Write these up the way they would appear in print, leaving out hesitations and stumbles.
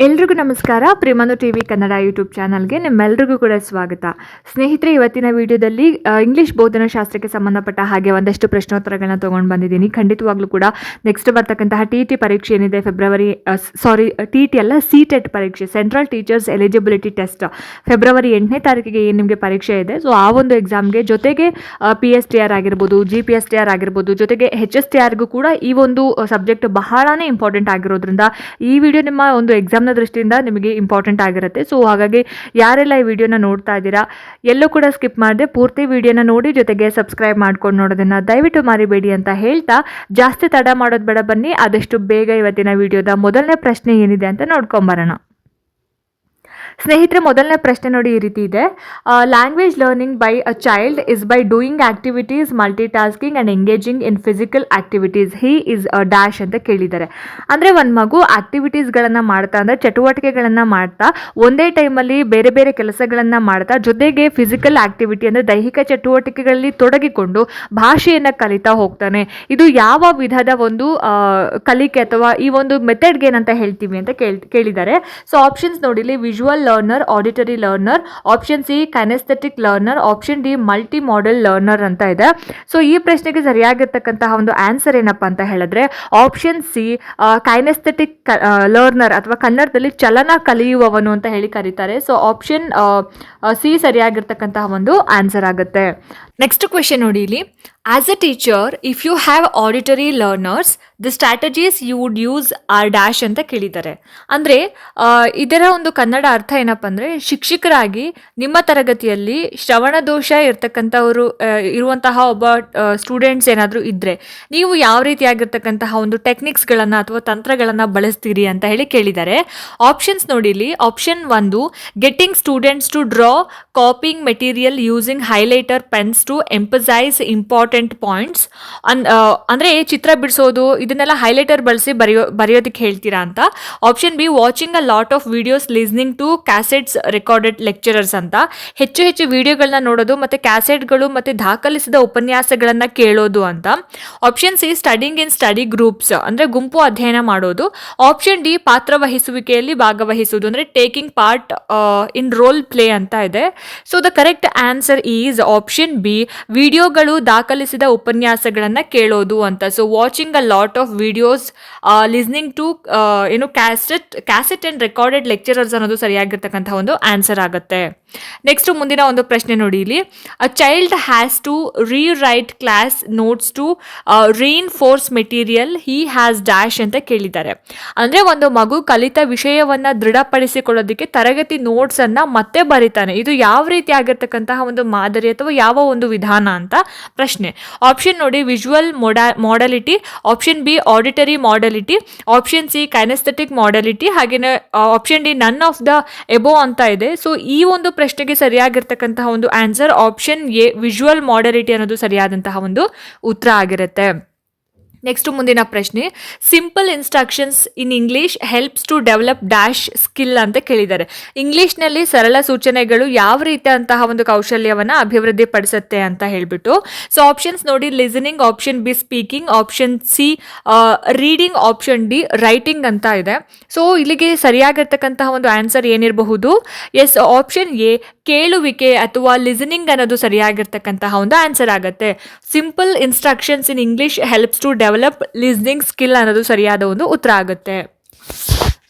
ಎಲ್ರಿಗೂ ನಮಸ್ಕಾರ. ಪ್ರೇಮನು TV Kannada YouTube ಚಾನಲ್ಗೆ ನಿಮ್ಮೆಲ್ರಿಗೂ ಕೂಡ ಸ್ವಾಗತ. ಸ್ನೇಹಿತರೆ, ಇವತ್ತಿನ ವಿಡಿಯೋದಲ್ಲಿ ಇಂಗ್ಲಿಷ್ ಬೋಧನಾಶಾಸ್ತ್ರಕ್ಕೆ ಸಂಬಂಧಪಟ್ಟ ಹಾಗೆ ಒಂದಷ್ಟು ಪ್ರಶ್ನೋತ್ತರಗಳನ್ನ ತೊಗೊಂಡು ಬಂದಿದ್ದೀನಿ. ಖಂಡಿತವಾಗ್ಲೂ ಕೂಡ ನೆಕ್ಸ್ಟ್ ಬರ್ತಕ್ಕಂತಹ ಟಿ ಪರೀಕ್ಷೆ ಏನಿದೆ ಟಿ ಅಲ್ಲ, CTET ಪರೀಕ್ಷೆ, central teachers eligibility test, February 8ನೇ ತಾರೀಕಿಗೆ ಏನು ನಿಮಗೆ ಪರೀಕ್ಷೆ ಇದೆ. ಸೊ ಆ ಒಂದು ಎಕ್ಸಾಮ್ಗೆ ಜೊತೆಗೆ PSTR ಆಗಿರ್ಬೋದು, GPSTR ಆಗಿರ್ಬೋದು, ಜೊತೆಗೆ HSTRಗೂ ಕೂಡ ಈ ಒಂದು ಸಬ್ಜೆಕ್ಟ್ ಬಹಳನೇ ಇಂಪಾರ್ಟೆಂಟ್ ಆಗಿರೋದ್ರಿಂದ ಈ ವಿಡಿಯೋ ನಿಮ್ಮ ಒಂದು ಎಕ್ಸಾಮ್ ದೃಷ್ಟಿಯಿಂದ ನಿಮಗೆ ಇಂಪಾರ್ಟೆಂಟ್ ಆಗಿರುತ್ತೆ. ಸೊ ಹಾಗಾಗಿ ಯಾರೆಲ್ಲ ಈ ವಿಡಿಯೋನ ನೋಡ್ತಾ ಇದ್ದೀರಾ, ಎಲ್ಲೂ ಕೂಡ ಸ್ಕಿಪ್ ಮಾಡದೆ ಪೂರ್ತಿ ವಿಡಿಯೋನ ನೋಡಿ, ಜೊತೆಗೆ ಸಬ್ಸ್ಕ್ರೈಬ್ ಮಾಡ್ಕೊಂಡು ನೋಡೋದನ್ನ ದಯವಿಟ್ಟು ಮರಿಬೇಡಿ ಅಂತ ಹೇಳ್ತಾ, ಜಾಸ್ತಿ ತಡ ಮಾಡೋದು ಬೇಡ, ಬನ್ನಿ ಆದಷ್ಟು ಬೇಗ ಇವತ್ತಿನ ವಿಡಿಯೋದ ಮೊದಲನೇ ಪ್ರಶ್ನೆ ಏನಿದೆ ಅಂತ ನೋಡ್ಕೊಂಬರೋಣ. ಸ್ನೇಹಿತರೆ, ಮೊದಲನೇ ಪ್ರಶ್ನೆ ನೋಡಿ ಈ ರೀತಿ ಇದೆ. Language learning by a child is by doing activities, multi tasking and engaging in physical activities. He is a dash ಅಂತ ಕೇಳಿದ್ದಾರೆ. ಅಂದರೆ ಒಂದು ಮಗು ಆಕ್ಟಿವಿಟೀಸ್ಗಳನ್ನು ಮಾಡ್ತಾ, ಅಂದರೆ ಚಟುವಟಿಕೆಗಳನ್ನು ಮಾಡ್ತಾ, ಒಂದೇ ಟೈಮಲ್ಲಿ ಬೇರೆ ಬೇರೆ ಕೆಲಸಗಳನ್ನು ಮಾಡ್ತಾ, ಜೊತೆಗೆ ಫಿಸಿಕಲ್ ಆಕ್ಟಿವಿಟಿ ಅಂದರೆ ದೈಹಿಕ ಚಟುವಟಿಕೆಗಳಲ್ಲಿ ತೊಡಗಿಕೊಂಡು ಭಾಷೆಯನ್ನು ಕಲಿತಾ ಹೋಗ್ತಾನೆ. ಇದು ಯಾವ ವಿಧದ ಒಂದು ಕಲಿಕೆ ಅಥವಾ ಈ ಒಂದು ಮೆಥಡ್ಗೆ ಏನಂತ ಹೇಳ್ತೀವಿ ಅಂತ ಕೇಳಿದ್ದಾರೆ. ಸೊ ಆಪ್ಷನ್ಸ್ ನೋಡಿಲಿ: visual learner, auditory learner, option C kinaesthetic learner, option D multi modal learner ಅಂತ ಇದೆ. ಸೊ ಈ ಪ್ರಶ್ನೆಗೆ ಸರಿಯಾಗಿರ್ತಕ್ಕಂತಹ ಒಂದು ಆನ್ಸರ್ ಏನಪ್ಪ ಅಂತ ಹೇಳಿದ್ರೆ ಆಪ್ಷನ್ ಸಿ ಕೈನೆಸ್ಥೆಟಿಕ್ ಲರ್ನರ್, ಅಥವಾ ಕನ್ನಡದಲ್ಲಿ ಚಲನ ಕಲಿಯುವವನು ಅಂತ ಹೇಳಿ ಕರೀತಾರೆ. ಸೊ ಆಪ್ಷನ್ ಸಿ ಸರಿಯಾಗಿರ್ತಕ್ಕಂತಹ ಒಂದು ಆನ್ಸರ್ ಆಗುತ್ತೆ. ನೆಕ್ಸ್ಟ್ ಕ್ವೆಶನ್ ನೋಡಿ ಇಲ್ಲಿ: as a teacher, if you have auditory learners, the strategies you would use are dash ಅಂತ ಕೇಳಿದ್ದಾರೆ. ಅಂದರೆ ಇದರ ಒಂದು ಕನ್ನಡ ಅರ್ಥ ಏನಪ್ಪ ಅಂದರೆ, ಶಿಕ್ಷಕರಾಗಿ ನಿಮ್ಮ ತರಗತಿಯಲ್ಲಿ ಶ್ರವಣ ದೋಷ ಇರುವಂತಹ ಒಬ್ಬ ಸ್ಟೂಡೆಂಟ್ಸ್ ಏನಾದರೂ ಇದ್ದರೆ ನೀವು ಯಾವ ರೀತಿಯಾಗಿರ್ತಕ್ಕಂತಹ ಒಂದು ಟೆಕ್ನಿಕ್ಸ್ಗಳನ್ನು ಅಥವಾ ತಂತ್ರಗಳನ್ನು ಬಳಸ್ತೀರಿ ಅಂತ ಹೇಳಿ ಕೇಳಿದ್ದಾರೆ. ಆಪ್ಷನ್ಸ್ ನೋಡಿ ಇಲ್ಲಿ: option 1 getting students to draw copying material using highlighter pens to emphasise important points. ಅಂದರೆ ಚಿತ್ರ ಬಿಡಿಸೋದು, ಇದನ್ನೆಲ್ಲ ಹೈಲೈಟರ್ ಬಳಸಿ ಬರೆಯೋದಕ್ಕೆ ಹೇಳ್ತೀರಾ ಅಂತ. Option B watching a lot of videos, listening to cassettes recorded lecturers ಅಂತ. ಹೆಚ್ಚು ಹೆಚ್ಚು ವಿಡಿಯೋಗಳನ್ನ ನೋಡೋದು ಮತ್ತು ಕ್ಯಾಸೆಟ್ಗಳು ಮತ್ತು ದಾಖಲಿಸಿದ ಉಪನ್ಯಾಸಗಳನ್ನು ಕೇಳೋದು ಅಂತ. Option C studying in study groups, ಅಂದರೆ ಗುಂಪು ಅಧ್ಯಯನ ಮಾಡೋದು. ಆಪ್ಷನ್ ಡಿ ಪಾತ್ರವಹಿಸುವಿಕೆಯಲ್ಲಿ ಭಾಗವಹಿಸುವುದು, ಅಂದರೆ taking part in role play ಅಂತ ಇದೆ. So the correct answer is option B, ವಿಡಿಯೋಗಳು, ದಾಖಲಿಸಿದ ಉಪನ್ಯಾಸಗಳನ್ನು ಕೇಳೋದು ಅಂತ. So watching a lot of videos, listening to cassette and recorded lecturers ಅನ್ನೋದು ಸರಿಯಾಗಿರ್ತಕ್ಕಂಥ ಒಂದು ಆನ್ಸರ್ ಆಗುತ್ತೆ. ನೆಕ್ಸ್ಟ್ ಮುಂದಿನ ಒಂದು ಪ್ರಶ್ನೆ ನೋಡಿ ಇಲ್ಲಿ: a child has to rewrite class notes to reinforce material, he has dash ಅಂತ ಕೇಳಿದ್ದಾರೆ. ಅಂದರೆ ಒಂದು ಮಗು ಕಲಿತ ವಿಷಯವನ್ನು ದೃಢಪಡಿಸಿಕೊಳ್ಳೋದಕ್ಕೆ ತರಗತಿ ನೋಟ್ಸ್ ಅನ್ನ ಮತ್ತೆ ಬರೀತಾನೆ. ಇದು ಯಾವ ರೀತಿ ಆಗಿರ್ತಕ್ಕಂತಹ ಒಂದು ಮಾದರಿ ಅಥವಾ ಯಾವ ಒಂದು ವಿಧಾನ ಅಂತ ಪ್ರಶ್ನೆ. ಆಪ್ಷನ್ ನೋಡಿ: visual modality, option B auditory modality, option C kinaesthetic modality, ಹಾಗೆಯೇ option D none of the above ಅಂತ ಇದೆ. ಸೊ ಈ ಒಂದು ಪ್ರಶ್ನೆಗೆ ಸರಿಯಾಗಿರ್ತಕ್ಕಂತಹ ಒಂದು answer option A, visual modality ಅನ್ನೋದು ಸರಿಯಾದಂತಹ ಒಂದು ಉತ್ತರ ಆಗಿರುತ್ತೆ. ನೆಕ್ಸ್ಟ್ ಮುಂದಿನ ಪ್ರಶ್ನೆ: simple instructions in English helps to develop dash skill ಅಂತ ಕೇಳಿದ್ದಾರೆ. ಇಂಗ್ಲಿಷ್ನಲ್ಲಿ ಸರಳ ಸೂಚನೆಗಳು ಯಾವ ರೀತಿಯಂತಹ ಒಂದು ಕೌಶಲ್ಯವನ್ನು ಅಭಿವೃದ್ಧಿ ಪಡಿಸುತ್ತೆ ಅಂತ ಹೇಳ್ಬಿಟ್ಟು. ಸೊ ಆಪ್ಷನ್ಸ್ ನೋಡಿ: listening, option be speaking, option C reading, option D writing ಅಂತ ಇದೆ. ಸೊ ಇಲ್ಲಿಗೆ ಸರಿಯಾಗಿರ್ತಕ್ಕಂತಹ ಒಂದು ಆನ್ಸರ್ ಏನಿರಬಹುದು? ಎಸ್, ಆಪ್ಷನ್ ಎ ಕೇಳುವಿಕೆ ಅಥವಾ ಲಿಸನಿಂಗ್ ಅನ್ನೋದು ಸರಿಯಾಗಿರ್ತಕ್ಕಂತಹ ಒಂದು ಆನ್ಸರ್ ಆಗುತ್ತೆ. Simple instructions in English helps to develop listening skill ಅನ್ನೋದು ಸರಿಯಾದ ಒಂದು ಉತ್ತರ ಆಗುತ್ತೆ.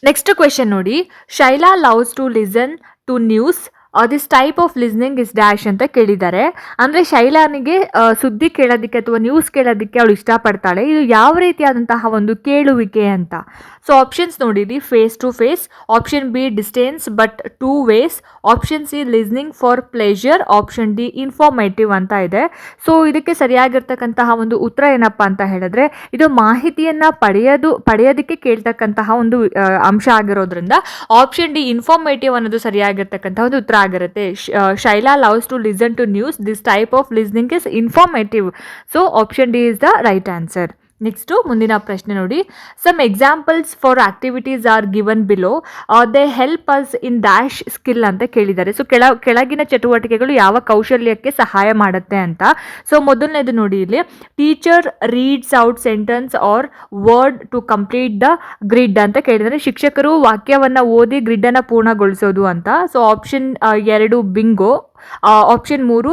ನೆಕ್ಸ್ಟ್ ಕ್ವೆಶನ್ ನೋಡಿ: Shaila loves to listen to news, this type of listening is dash ಅಂತ ಕೇಳಿದ್ದಾರೆ. ಅಂದರೆ ಶೈಲಾನಿಗೆ ಸುದ್ದಿ ಕೇಳೋದಕ್ಕೆ ಅಥವಾ ನ್ಯೂಸ್ ಕೇಳೋದಕ್ಕೆ ಅವಳು ಇಷ್ಟಪಡ್ತಾಳೆ. ಇದು ಯಾವ ರೀತಿಯಾದಂತಹ ಒಂದು ಕೇಳುವಿಕೆ ಅಂತ. ಸೊ ಆಪ್ಷನ್ಸ್ ನೋಡಿರಿ: face to face, option B distance but two ways, option C listening for pleasure, option D informative ಅಂತ ಇದೆ. ಸೊ ಇದಕ್ಕೆ ಸರಿಯಾಗಿರ್ತಕ್ಕಂತಹ ಒಂದು ಉತ್ತರ ಏನಪ್ಪ ಅಂತ ಹೇಳಿದ್ರೆ, ಇದು ಮಾಹಿತಿಯನ್ನು ಪಡೆಯೋದಕ್ಕೆ ಕೇಳ್ತಕ್ಕಂತಹ ಒಂದು ಅಂಶ ಆಗಿರೋದ್ರಿಂದ ಆಪ್ಷನ್ ಡಿ ಇನ್ಫಾರ್ಮೇಟಿವ್ ಅನ್ನೋದು ಸರಿಯಾಗಿರ್ತಕ್ಕಂತಹ ಒಂದು ಉತ್ತರ ಆಗಿರುತ್ತೆ. Shaila loves to listen to news, this type of listening is informative. So option D is the right answer. Next ಮುಂದಿನ ಪ್ರಶ್ನೆ ನೋಡಿ, some examples for activities are given below, they help us in dash skill ಅಂತ ಕೇಳಿದ್ದಾರೆ. So ಕೆಳಗಿನ ಚಟುವಟಿಕೆಗಳು ಯಾವ ಕೌಶಲ್ಯಕ್ಕೆ ಸಹಾಯ ಮಾಡುತ್ತೆ ಅಂತ. ಸೊ ಮೊದಲನೇದು ನೋಡಿ ಇಲ್ಲಿ, teacher reads out sentence or word to complete the grid ಅಂತ ಕೇಳಿದರೆ ಶಿಕ್ಷಕರು ವಾಕ್ಯವನ್ನು ಓದಿ ಗ್ರಿಡ್ಡನ್ನು ಪೂರ್ಣಗೊಳಿಸೋದು ಅಂತ. So option 2 bingo. Option 3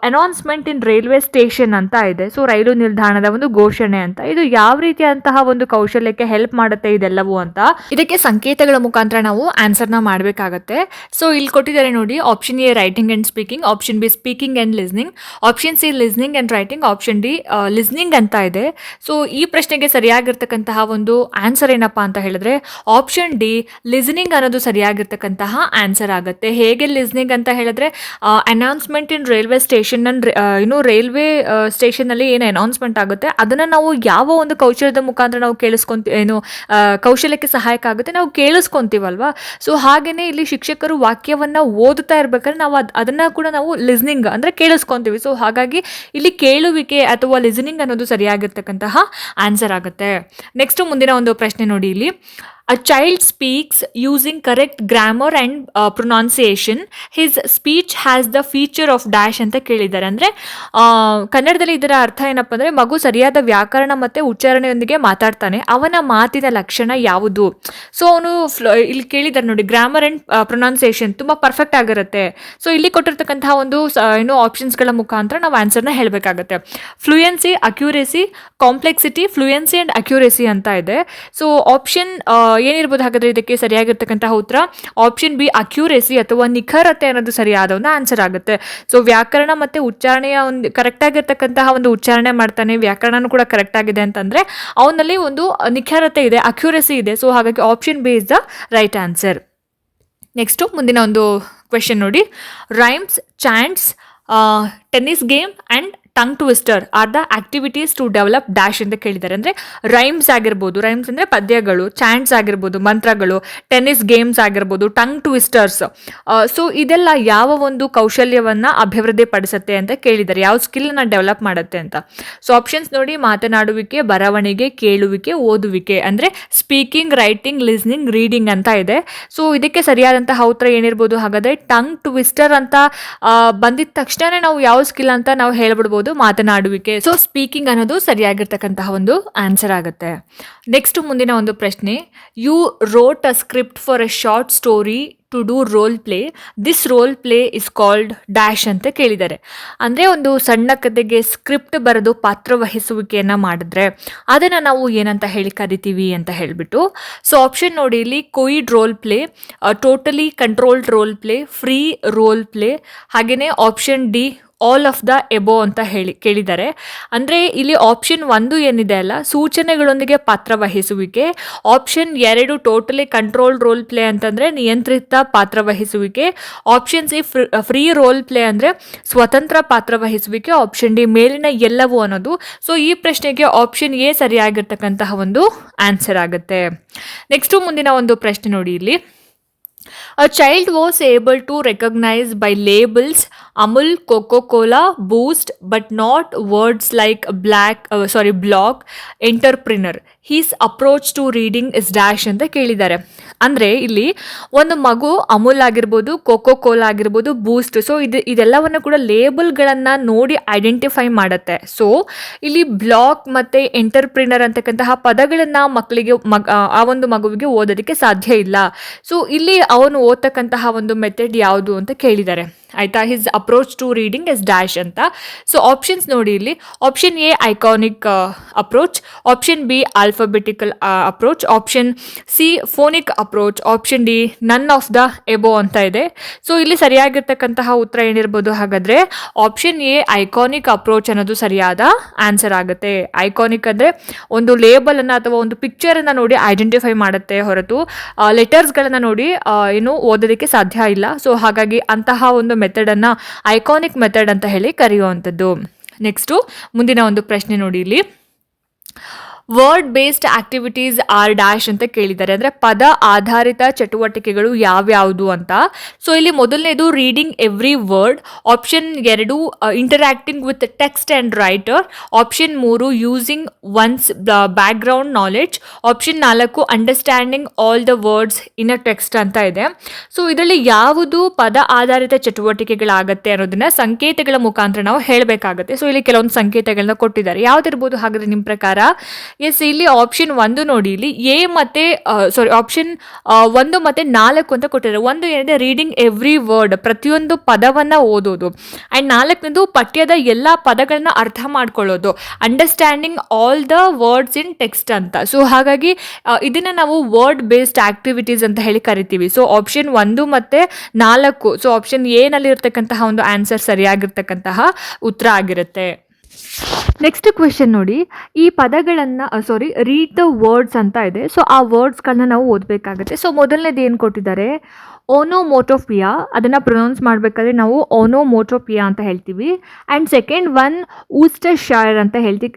announcement in railway station ಅಂತ ಇದೆ. ಸೊ ರೈಲು ನಿಲ್ದಾಣದ ಒಂದು ಘೋಷಣೆ ಅಂತ. ಇದು ಯಾವ ರೀತಿಯಂತಹ ಒಂದು ಕೌಶಲ್ಯಕ್ಕೆ ಹೆಲ್ಪ್ ಮಾಡುತ್ತೆ ಇದೆಲ್ಲವೂ ಅಂತ. ಇದಕ್ಕೆ ಸಂಕೇತಗಳ ಮುಖಾಂತರ ನಾವು ಆನ್ಸರ್ನ ಮಾಡಬೇಕಾಗತ್ತೆ. ಸೊ ಇಲ್ಲಿ ಕೊಟ್ಟಿದ್ದಾರೆ ನೋಡಿ, option A writing and speaking, option be speaking and listening, option C listening and writing, option D listening ಅಂತ ಇದೆ. ಸೊ ಈ ಪ್ರಶ್ನೆಗೆ ಸರಿಯಾಗಿರ್ತಕ್ಕಂತಹ ಒಂದು ಆನ್ಸರ್ ಏನಪ್ಪಾ ಅಂತ ಹೇಳಿದ್ರೆ ಆಪ್ಷನ್ ಡಿ ಲಿಸ್ನಿಂಗ್ ಅನ್ನೋದು ಸರಿಯಾಗಿರ್ತಕ್ಕಂತಹ ಆನ್ಸರ್ ಆಗುತ್ತೆ. ಹೇಗೆ ಲಿಸ್ನಿಂಗ್ ಅಂತ ಹೇಳಿದ್ರೆ announcement in railway station, railway ಸ್ಟೇಷನಲ್ಲಿ ಏನು ಅನೌನ್ಸ್ಮೆಂಟ್ ಆಗುತ್ತೆ ಅದನ್ನು ನಾವು ಯಾವ ಒಂದು ಕೌಶಲ್ಯದ ಮುಖಾಂತರ ನಾವು ಕೌಶಲ್ಯಕ್ಕೆ ಸಹಾಯಕ ಆಗುತ್ತೆ, ನಾವು ಕೇಳಿಸ್ಕೊಂತೀವಲ್ವಾ. ಸೊ ಹಾಗೇನೆ ಇಲ್ಲಿ ಶಿಕ್ಷಕರು ವಾಕ್ಯವನ್ನು ಓದುತ್ತಾ ಇರ್ಬೇಕಾದ್ರೆ ನಾವು ಅದನ್ನು ಕೂಡ ನಾವು ಲಿಸ್ನಿಂಗ್ ಅಂದರೆ ಕೇಳಿಸ್ಕೊಂತೀವಿ. ಸೊ ಹಾಗಾಗಿ ಇಲ್ಲಿ ಕೇಳುವಿಕೆ ಅಥವಾ ಲಿಸ್ನಿಂಗ್ ಅನ್ನೋದು ಸರಿಯಾಗಿರ್ತಕ್ಕಂತಹ ಆನ್ಸರ್ ಆಗುತ್ತೆ. ನೆಕ್ಸ್ಟ್ ಮುಂದಿನ ಒಂದು ಪ್ರಶ್ನೆ ನೋಡಿ ಇಲ್ಲಿ, A child speaks using correct grammar and pronunciation. His speech has the feature of dash ಅಂತ ಕೇಳಿದ್ದಾರೆ. ಅಂದರೆ ಕನ್ನಡದಲ್ಲಿ ಇದರ ಅರ್ಥ ಏನಪ್ಪ ಅಂದರೆ ಮಗು ಸರಿಯಾದ ವ್ಯಾಕರಣ ಮತ್ತು ಉಚ್ಚಾರಣೆಯೊಂದಿಗೆ ಮಾತಾಡ್ತಾನೆ, ಅವನ ಮಾತಿನ ಲಕ್ಷಣ ಯಾವುದು. ಸೊ ಅವನು ಇಲ್ಲಿ ಕೇಳಿದ್ದಾರೆ ನೋಡಿ, ಗ್ರಾಮರ್ ಆ್ಯಂಡ್ ಪ್ರೊನೌನ್ಸಿಯೇಷನ್ ತುಂಬ ಪರ್ಫೆಕ್ಟ್ ಆಗಿರುತ್ತೆ. ಸೊ ಇಲ್ಲಿ ಕೊಟ್ಟಿರ್ತಕ್ಕಂತಹ ಒಂದು ಆಪ್ಷನ್ಸ್ಗಳ ಮುಖಾಂತರ ನಾವು ಆನ್ಸರ್ನ ಹೇಳಬೇಕಾಗತ್ತೆ. Fluency, accuracy, complexity, fluency and accuracy ಅಂತ ಇದೆ. ಸೊ ಆಪ್ಷನ್ ಏನಿರ್ಬೋದು ಹಾಗಾದರೆ ಇದಕ್ಕೆ ಸರಿಯಾಗಿರ್ತಕ್ಕಂತಹ ಉತ್ತರ ಆಪ್ಷನ್ ಬಿ ಅಕ್ಯುರೇಸಿ ಅಥವಾ ನಿಖರತೆ ಅನ್ನೋದು ಸರಿಯಾದ ಒಂದು ಆನ್ಸರ್ ಆಗುತ್ತೆ. ಸೊ ವ್ಯಾಕರಣ ಮತ್ತು ಉಚ್ಚಾರಣೆಯ ಒಂದು ಕರೆಕ್ಟಾಗಿರ್ತಕ್ಕಂತಹ ಒಂದು ಉಚ್ಚಾರಣೆ ಮಾಡ್ತಾನೆ, ವ್ಯಾಕರಣನೂ ಕೂಡ ಕರೆಕ್ಟ್ ಆಗಿದೆ ಅಂತಂದರೆ ಅವನಲ್ಲಿ ಒಂದು ನಿಖರತೆ ಇದೆ, ಅಕ್ಯುರೇಸಿ ಇದೆ. ಸೊ ಹಾಗಾಗಿ option B is the right answer. Next ಮುಂದಿನ ಒಂದು ಕ್ವೆಶನ್ ನೋಡಿ, rhymes, chants, tennis game and tongue twister are the activities to develop dash ಅಂತ ಕೇಳಿದ್ದಾರೆ. ಅಂದರೆ ರೈಮ್ಸ್ ಆಗಿರ್ಬೋದು, ರೈಮ್ಸ್ ಅಂದರೆ ಪದ್ಯಗಳು, ಚಾಂಟ್ಸ್ ಆಗಿರ್ಬೋದು ಮಂತ್ರಗಳು, ಟೆನ್ನಿಸ್ ಗೇಮ್ಸ್ ಆಗಿರ್ಬೋದು, ಟಂಗ್ ಟ್ವಿಸ್ಟರ್ಸ್. ಸೊ ಇದೆಲ್ಲ ಯಾವ ಒಂದು ಕೌಶಲ್ಯವನ್ನು ಅಭಿವೃದ್ಧಿ ಪಡಿಸುತ್ತೆ ಅಂತ ಕೇಳಿದ್ದಾರೆ, ಯಾವ ಸ್ಕಿಲ್ನ ಡೆವಲಪ್ ಮಾಡುತ್ತೆ ಅಂತ. ಸೊ ಆಪ್ಷನ್ಸ್ ನೋಡಿ, ಮಾತನಾಡುವಿಕೆ, ಬರವಣಿಗೆ, ಕೇಳುವಿಕೆ, ಓದುವಿಕೆ. ಅಂದರೆ ಸ್ಪೀಕಿಂಗ್, ರೈಟಿಂಗ್, ಲಿಸ್ನಿಂಗ್, ರೀಡಿಂಗ್ ಅಂತ ಇದೆ. ಸೊ ಇದಕ್ಕೆ ಸರಿಯಾದಂತಹ ಉತ್ತರ ಏನಿರ್ಬೋದು ಹಾಗಾದರೆ ಟಂಗ್ ಟ್ವಿಸ್ಟರ್ ಅಂತ ಬಂದಿದ ತಕ್ಷಣ ನಾವು ಯಾವ ಸ್ಕಿಲ್ ಅಂತ ನಾವು ಹೇಳ್ಬಿಡ್ಬೋದು, ಮಾತನಾಡುವಿಕೆ. ಸೊ ಸ್ಪೀಕಿಂಗ್ ಅನ್ನೋದು ಸರಿಯಾಗಿರ್ತಕ್ಕಂತಹ ಒಂದು ಆನ್ಸರ್ ಆಗುತ್ತೆ. ನೆಕ್ಸ್ಟ್ ಮುಂದಿನ ಒಂದು ಪ್ರಶ್ನೆ, you wrote a script for a short story to do role play, this role play is called dash ಅಂತ ಕೇಳಿದ್ದಾರೆ. ಅಂದರೆ ಒಂದು ಸಣ್ಣ ಕಥೆಗೆ ಸ್ಕ್ರಿಪ್ಟ್ ಬರೆದು ಪಾತ್ರವಹಿಸುವಿಕೆಯನ್ನು ಮಾಡಿದ್ರೆ ಅದನ್ನು ನಾವು ಏನಂತ ಹೇಳಿ ಕರಿತೀವಿ ಅಂತ ಹೇಳಿಬಿಟ್ಟು. ಸೊ ಆಪ್ಷನ್ ನೋಡಿ ಇಲ್ಲಿ, cued role play, totally controlled role play, free role play, ಹಾಗೆಯೇ option D all of the above ಅಂತ ಕೇಳಿದ್ದಾರೆ. ಅಂದರೆ ಇಲ್ಲಿ ಆಪ್ಷನ್ 1 ಏನಿದೆ ಅಲ್ಲ, ಸೂಚನೆಗಳೊಂದಿಗೆ ಪಾತ್ರವಹಿಸುವಿಕೆ, option 2 totally controlled role play ಅಂತಂದರೆ ನಿಯಂತ್ರಿತ ಪಾತ್ರವಹಿಸುವಿಕೆ, option C free role play ಅಂದರೆ ಸ್ವತಂತ್ರ ಪಾತ್ರವಹಿಸುವಿಕೆ, ಆಪ್ಷನ್ ಡಿ ಮೇಲಿನ ಎಲ್ಲವೂ ಅನ್ನೋದು. ಸೊ ಈ ಪ್ರಶ್ನೆಗೆ ಆಪ್ಷನ್ ಎ ಸರಿಯಾಗಿರ್ತಕ್ಕಂತಹ ಒಂದು ಆನ್ಸರ್ ಆಗುತ್ತೆ. ನೆಕ್ಸ್ಟು ಮುಂದಿನ ಒಂದು ಪ್ರಶ್ನೆ ನೋಡಿ ಇಲ್ಲಿ, A child was able to recognize by labels Amul, Coca-Cola, Boost, but not words like block, entrepreneur. His approach to reading is dash ಅಂತ ಕೇಳಿದ್ದಾರೆ. ಅಂದರೆ ಇಲ್ಲಿ ಒಂದು ಮಗು ಅಮೂಲ್ ಆಗಿರ್ಬೋದು, ಕೋಕೋ ಕೋಲಾ ಆಗಿರ್ಬೋದು, ಬೂಸ್ಟ್, ಸೊ ಇದೆಲ್ಲವನ್ನು ಕೂಡ ಲೇಬಲ್ಗಳನ್ನು ನೋಡಿ ಐಡೆಂಟಿಫೈ ಮಾಡುತ್ತೆ. ಸೊ ಇಲ್ಲಿ ಬ್ಲಾಕ್ ಮತ್ತು ಎಂಟರ್ಪ್ರಿನರ್ ಅಂತಕ್ಕಂತಹ ಪದಗಳನ್ನು ಮಕ್ಕಳಿಗೆ ಆ ಒಂದು ಮಗುವಿಗೆ ಓದೋದಕ್ಕೆ ಸಾಧ್ಯ ಇಲ್ಲ. ಸೊ ಇಲ್ಲಿ ಅವನು ಓದ್ತಕ್ಕಂತಹ ಒಂದು ಮೆಥಡ್ ಯಾವುದು ಅಂತ ಕೇಳಿದ್ದಾರೆ. ಆಯಿತಾ, his approach to reading is dash ಅಂತ. ಸೊ ಆಪ್ಷನ್ಸ್ ನೋಡಿ ಇಲ್ಲಿ, option A iconic approach, option B alphabetical approach, option C phonic approach, option D none of the above ಅಂತ ಇದೆ. ಸೊ ಇಲ್ಲಿ ಸರಿಯಾಗಿರ್ತಕ್ಕಂತಹ ಉತ್ತರ ಏನಿರ್ಬೋದು ಹಾಗಾದರೆ ಆಪ್ಷನ್ ಎ ಐಕಾನಿಕ್ ಅಪ್ರೋಚ್ ಅನ್ನೋದು ಸರಿಯಾದ ಆನ್ಸರ್ ಆಗುತ್ತೆ. ಐಕಾನಿಕ್ ಅಂದರೆ ಒಂದು ಲೇಬಲನ್ನು ಅಥವಾ ಒಂದು ಪಿಕ್ಚರನ್ನು ನೋಡಿ ಐಡೆಂಟಿಫೈ ಮಾಡುತ್ತೆ ಹೊರತು ಲೆಟರ್ಸ್ಗಳನ್ನು ನೋಡಿ ಓದೋದಕ್ಕೆ ಸಾಧ್ಯ ಇಲ್ಲ. ಸೊ ಹಾಗಾಗಿ ಅಂತಹ ಒಂದು ಮೆಥಡನ್ನು ಐಕಾನಿಕ್ ಮೆಥಡ್ ಅಂತ ಹೇಳಿ ಕರೆಯುವಂಥದ್ದು. ನೆಕ್ಸ್ಟು ಮುಂದಿನ ಒಂದು ಪ್ರಶ್ನೆ ನೋಡಿ ಇಲ್ಲಿ, word based activities are dash ಅಂತ ಕೇಳಿದ್ದಾರೆ. ಅಂದರೆ ಪದ ಆಧಾರಿತ ಚಟುವಟಿಕೆಗಳು ಯಾವ್ಯಾವುದು ಅಂತ. ಸೊ ಇಲ್ಲಿ ಮೊದಲನೇದು reading every word, option 2 interacting with text and writer, option 3 using once background knowledge, option 4 understanding all the words in a text ಅಂತ ಇದೆ. ಸೊ ಇದರಲ್ಲಿ ಯಾವುದು ಪದ ಆಧಾರಿತ ಚಟುವಟಿಕೆಗಳಾಗತ್ತೆ ಅನ್ನೋದನ್ನ ಸಂಕೇತಗಳ ಮುಖಾಂತರ ನಾವು ಹೇಳಬೇಕಾಗತ್ತೆ. ಸೊ ಇಲ್ಲಿ ಕೆಲವೊಂದು ಸಂಕೇತಗಳನ್ನ ಕೊಟ್ಟಿದ್ದಾರೆ. ಯಾವ್ದಿರ್ಬೋದು ಹಾಗಾದ್ರೆ ನಿಮ್ಮ ಪ್ರಕಾರ? ಎಸ್, ಇಲ್ಲಿ ಆಪ್ಷನ್ 1 ನೋಡಿ, ಇಲ್ಲಿ ಎ ಮತ್ತೆ ಆಪ್ಷನ್ 1 ಮತ್ತೆ 4 ಅಂತ ಕೊಟ್ಟಿದ್ದಾರೆ. 1 ಏನಿದೆ ರೀಡಿಂಗ್ ಎವ್ರಿ ವರ್ಡ್, ಪ್ರತಿಯೊಂದು ಪದವನ್ನ ಓದೋದು. ಅಂಡ್ 4ನೇದು ಪಠ್ಯದ ಎಲ್ಲ ಪದಗಳನ್ನ ಅರ್ಥ ಮಾಡ್ಕೊಳ್ಳೋದು, understanding all the words in text ಅಂತ. ಸೊ ಹಾಗಾಗಿ ಇದನ್ನ ನಾವು ವರ್ಡ್ ಬೇಸ್ಡ್ ಆಕ್ಟಿವಿಟೀಸ್ ಅಂತ ಹೇಳಿ ಕರಿತೀವಿ. ಸೊ ಆಪ್ಷನ್ 1 ಮತ್ತೆ 4, ಸೊ ಆಪ್ಷನ್ ಎ ನಲ್ಲಿ ಇರ್ತಕ್ಕಂತಹ ಒಂದು ಆನ್ಸರ್ ಸರಿಯಾಗಿರ್ತಕ್ಕಂತಹ ಉತ್ತರ ಆಗಿರುತ್ತೆ. ನೆಕ್ಸ್ಟ್ ಕ್ವೆಶನ್ ನೋಡಿ, ಈ ಪದಗಳನ್ನು ರೀಡ್ ದ ವರ್ಡ್ಸ್ ಅಂತ ಇದೆ. ಸೊ ಆ ವರ್ಡ್ಸ್ಗಳನ್ನ ನಾವು ಓದಬೇಕಾಗುತ್ತೆ. ಸೊ ಮೊದಲನೇದು ಏನು ಕೊಟ್ಟಿದ್ದಾರೆ? ಓನೋಮೋಟೋಪಿಯಾ, ಅದನ್ನು ಪ್ರೊನೌನ್ಸ್ ಮಾಡಬೇಕಾದ್ರೆ ನಾವು ಓನೋಮೋಟೋಪಿಯಾ ಅಂತ ಹೇಳ್ತೀವಿ. ಆ್ಯಂಡ್ ಸೆಕೆಂಡ್ ಒನ್ ಊಸ್ಟರ್ ಶಾಯರ್ ಅಂತ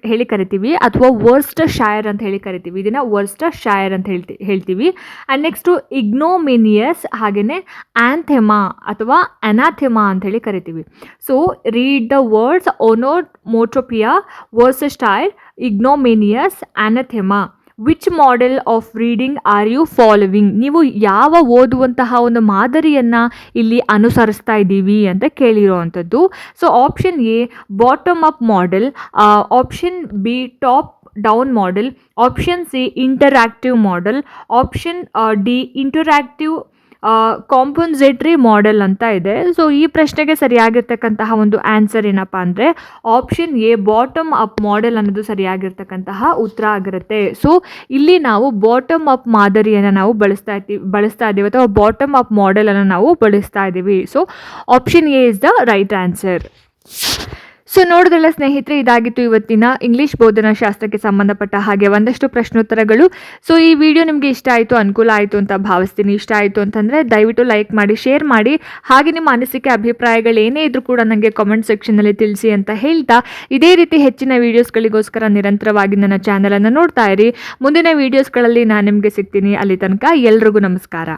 ಹೇಳಿ ಕರಿತೀವಿ, ಅಥವಾ ವರ್ಸ್ಟರ್ ಶಾಯರ್ ಅಂತ ಹೇಳಿ ಕರಿತೀವಿ. ಇದನ್ನು ವರ್ಸ್ಟರ್ ಶಾಯರ್ ಅಂತ ಹೇಳ್ತೀವಿ. ಆ್ಯಂಡ್ ನೆಕ್ಸ್ಟು ಇಗ್ನೋಮಿನಿಯಸ್, ಹಾಗೆಯೇ ಆ್ಯಂಥೆಮಾ ಅಥವಾ ಅನಾಥೆಮಾ ಅಂತ ಹೇಳಿ ಕರಿತೀವಿ. So read the words onomatopoeia, Worcestershire, ignominious, anathema. Which model of reading are you following? ನೀವು ಯಾವ ಓದುವಂತಹ ಒಂದು ಮಾದರಿಯನ್ನು ಇಲ್ಲಿ ಅನುಸರಿಸ್ತಾ ಇದ್ದೀವಿ ಅಂತ ಕೇಳಿರೋವಂಥದ್ದು. So option A bottom up model, option B top down model, option C interactive model, option D interactive compensatory model ಅಂತ ಇದೆ. ಸೊ ಈ ಪ್ರಶ್ನೆಗೆ ಸರಿಯಾಗಿರ್ತಕ್ಕಂತಹ ಒಂದು ಆನ್ಸರ್ ಏನಪ್ಪ ಅಂದರೆ option A bottom up model ಅನ್ನೋದು ಸರಿಯಾಗಿರ್ತಕ್ಕಂತಹ ಉತ್ತರ ಆಗಿರುತ್ತೆ. ಸೊ ಇಲ್ಲಿ ನಾವು ಬಾಟಮ್ ಅಪ್ ಮಾದರಿಯನ್ನು ನಾವು ಬಳಸ್ತಾ ಇದ್ದೀವಿ ಅಥವಾ ಬಾಟಮ್ ಅಪ್ ಮಾಡೆಲನ್ನು ನಾವು ಬಳಸ್ತಾ ಇದ್ದೀವಿ. So option A is the right answer. So ನೋಡಿದ್ರಲ್ಲ ಸ್ನೇಹಿತರೆ, ಇದಾಗಿತ್ತು ಇವತ್ತಿನ ಇಂಗ್ಲೀಷ್ ಬೋಧನಾ ಶಾಸ್ತ್ರಕ್ಕೆ ಸಂಬಂಧಪಟ್ಟ ಹಾಗೆ ಒಂದಷ್ಟು ಪ್ರಶ್ನೋತ್ತರಗಳು. ಸೊ ಈ ವಿಡಿಯೋ ನಿಮಗೆ ಇಷ್ಟ ಆಯಿತು, ಅನುಕೂಲ ಆಯಿತು ಅಂತ ಭಾವಿಸ್ತೀನಿ. ಇಷ್ಟ ಆಯಿತು ಅಂತಂದರೆ ದಯವಿಟ್ಟು ಲೈಕ್ ಮಾಡಿ, ಶೇರ್ ಮಾಡಿ, ಹಾಗೆ ನಿಮ್ಮ ಅನಿಸಿಕೆ ಅಭಿಪ್ರಾಯಗಳು ಏನೇ ಇದ್ರೂ ಕೂಡ ನನಗೆ ಕಾಮೆಂಟ್ ಸೆಕ್ಷನಲ್ಲಿ ತಿಳಿಸಿ ಅಂತ ಹೇಳ್ತಾ, ಇದೇ ರೀತಿ ಹೆಚ್ಚಿನ ವೀಡಿಯೋಸ್ಗಳಿಗೋಸ್ಕರ ನಿರಂತರವಾಗಿ ನನ್ನ ಚಾನಲನ್ನು ನೋಡ್ತಾ ಇರಿ. ಮುಂದಿನ ವೀಡಿಯೋಸ್ಗಳಲ್ಲಿ ನಾನು ನಿಮಗೆ ಸಿಗ್ತೀನಿ. ಅಲ್ಲಿ ತನಕ ಎಲ್ರಿಗೂ ನಮಸ್ಕಾರ.